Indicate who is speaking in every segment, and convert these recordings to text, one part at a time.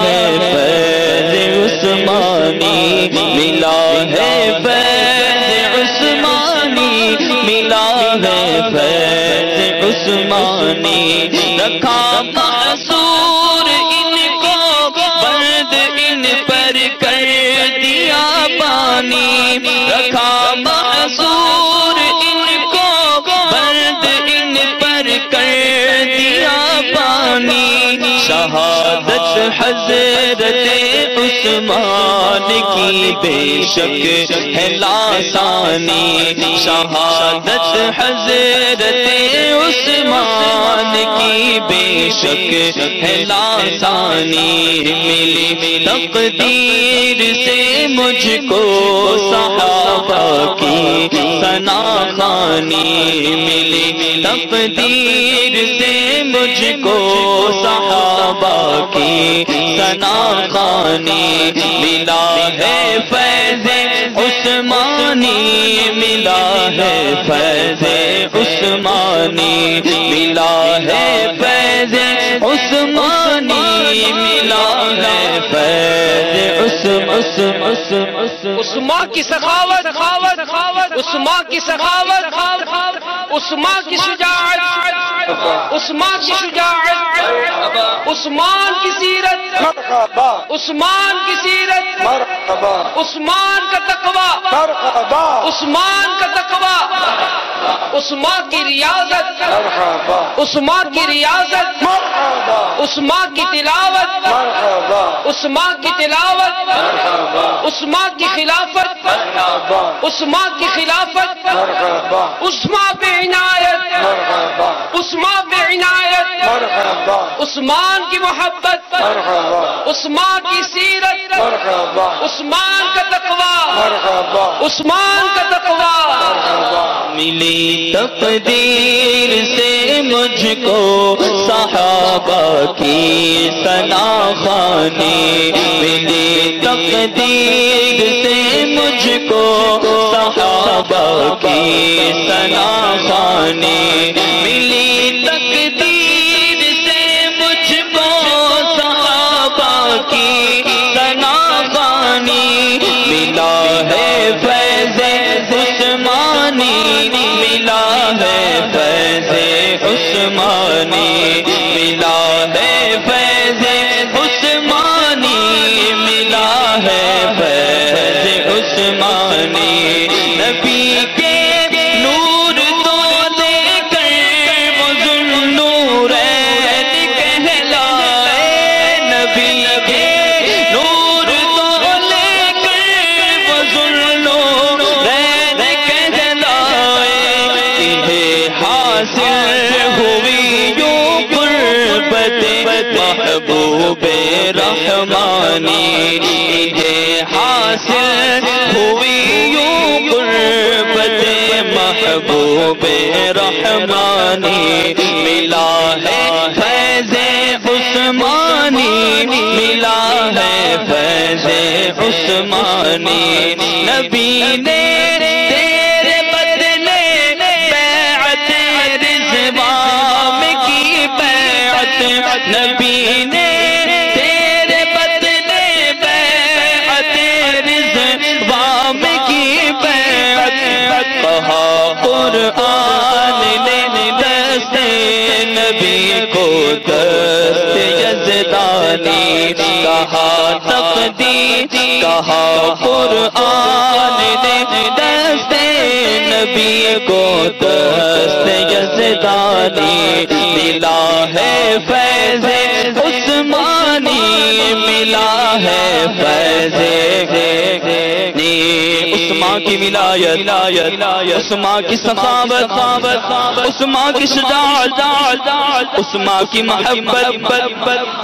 Speaker 1: ہے فیض عثمانی، ملا ہے فیض عثمانی، ملا ہے فیض عثمانی، رکھا معصور ان کو برد ان پر کر دیا پانی، رکھا معصور ان کو برد ان پر کر دیا پانی، شہادت حضرت عثمان کی بے شک ہے لاسانی، شہادت حضرت عثمان کی بے شک ہے لاسانی، ملی تقدیر سے مجھ کو صحابہ کی ثنا خوانی، ملی تقدیر سے مجھ کو صحابہ کی ثنا خوانی، ملا ہے فیض عثمانی، ملا ہے فیض عثمانی، ملا ہے فیض عثمانی، ملا ہے فیض
Speaker 2: عثمان کی سخاوت، عثمان کی سخاوت، عثمان کی شجاعت، عثمان کی شجاعت، عثمان کی سیرت، عثمان کی سیرت، عثمان کا تقوی، عثمان کا تقوی، عثمان کی ریاضت، عثمان کی ریاضت، عثمان کی تلاوت، عثمان کی تلاوت، عثمان کی خلافت، عثمان کی خلافت، عثمان پہ عنایت، عثمان پہ عنایت، عثمان کی محبت، عثمان کی سیرت، عثمان کا تقوی، عثمان کا تقوی،
Speaker 1: ملی تقدیر سے مجھ کو صحابہ کی ثنا خوانی، ملی تقدیر سے مجھ کو صحابہ کی ثنا خوانی، ملی تقدیر سے مجھ کو صحابہ کی ثنا خوانی، ملا ہے فیض عثمانی، ملا ہے فیض عثمانی، ملا ہے فیض عثمانی، ملا ہے فیض عثمانی، نبی کے نور تو لے کر وہ ذوالنورین کہلائے، نبی کے نور تو لے کر وہ ذوالنورین کہلائے، انہیں حاصل ہوئی یوں قربت محبوب رحمانی، انہیں حاصل ہوئی یوں قربت محبوب رحمانی، ملا ہے فیض عثمانی، ملا ہے فیض عثمانی، نبی نے تیرے بدلے بیعت رضوان کی بیعت، نبی نے تیرے بدلے بیعت رضوان کی بیعت، کہا قرآن نے دست نبی کو دست یزدانی، کہا تقدیر، کہا قرآن نے دست نبی کو دست یزدانی، ملا ہے فیض عثمانی، ملا ہے فیض عثمان کی ولایت، عثمان کی سخاوت، عثمان کی شجاعت، عثمان کی محبت،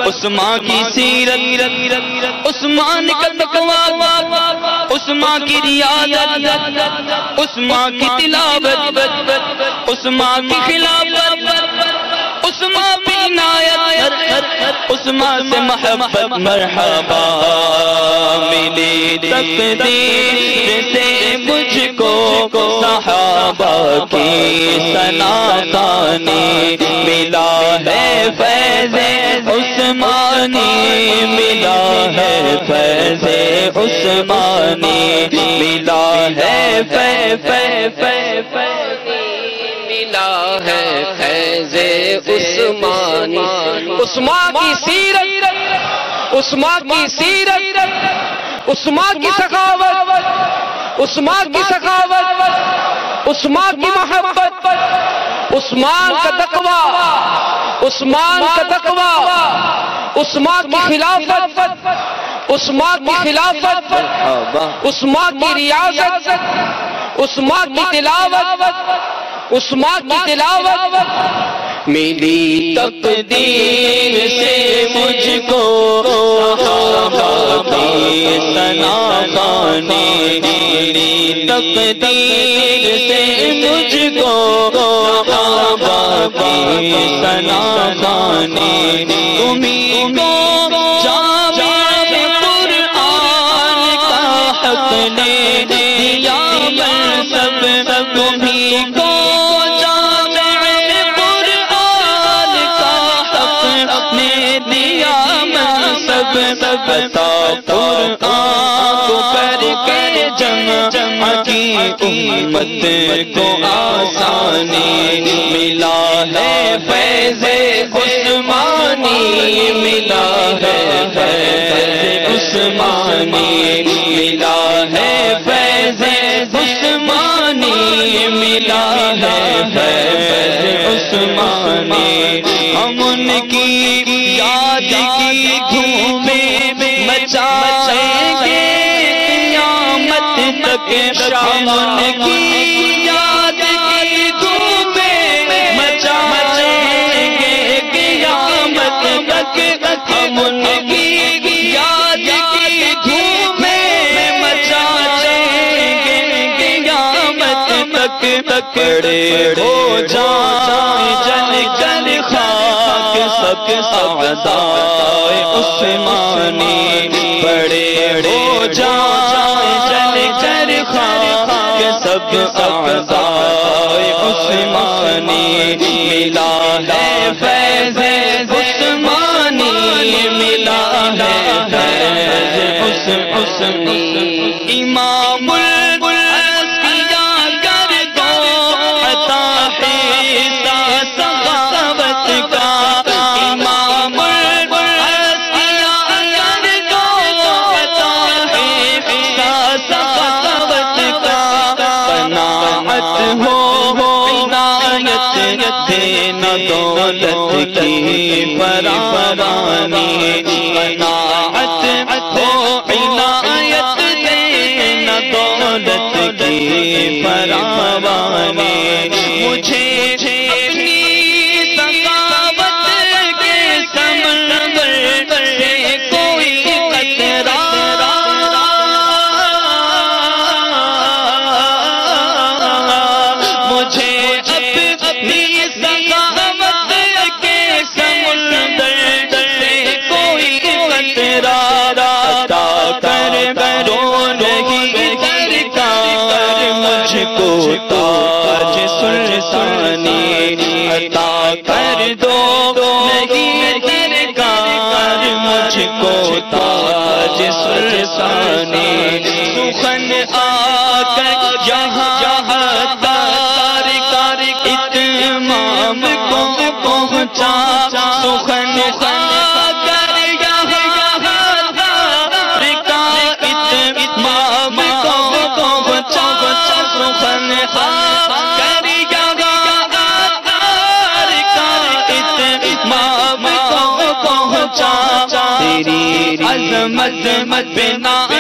Speaker 1: عثمان کی سیرت، عثمان کا تقوی، عثمان کی ریاضت، عثمان کی تلاوت، عثمان کی خلافت، عثمان پہ عنایت، عثمان سے محبت، مرحبا ملی تقدیر سے مجھ کو صحابہ کی ثنا خوانی، ملا ہے فیض عثمان عثمانی ملا ہے فیض عثمانی ملا ہے
Speaker 2: ملا ہے فیض عثمانی عثمان کی سیرت عثمان کی سیرت عثمان کی سخاوت عثمان کی سخاوت عثمان کی محبت عثمان کا تقوی عثمان کا تقوی عثمان کی خلافت عثمان کی خلافت عثمان کی ریاست عثمان کی تلاوت عثمان کی تلاوت
Speaker 1: ملی تقدیر سے مجھ کو صحابہ کی ثنا خوانی ملی تقدیر سے مجھ کو صحابہ کی ثنا خوانی تمہیں کو جامع قرآن کا حق نے دیا منصب تمہیں کو عطا قرآن کو کر کے جمع کی امت کو آسانی ملا ہے فیض عثمانی ملا ہے فیض عثمانی ملا ہے فیض عثمانی ملا ہے فیض عثمانی ہم ان کی یاد کی مچائیں گے قیامت تک شام کی یاد کی دھومیں مچائیں گے قیامت تک ہم ان کی یاد کی دھومیں مچائیں گے قیامت تک کڑے ہو جائیں جل جل خاک سب اعدائے عثمانی بڑے ہو جائیں جل جل خاک سب اعدائے عثمانی ملا ہے فیض عثمانی ملا ہے فیض عثمانی امام دولت کی فراوانی قناعت ہو عنایت دینا دولت کی فراوانی مجھے اپنی سخاوت کے سمندر سے کوئی قطرہ مجھے اپنی تاج سلطانی عطا کر دو نہیں درکار مجھ کو تاج سلطانی سخن آ کر یہاں تار کر اتمام کو پہنچا سخن تیری عظمت بنا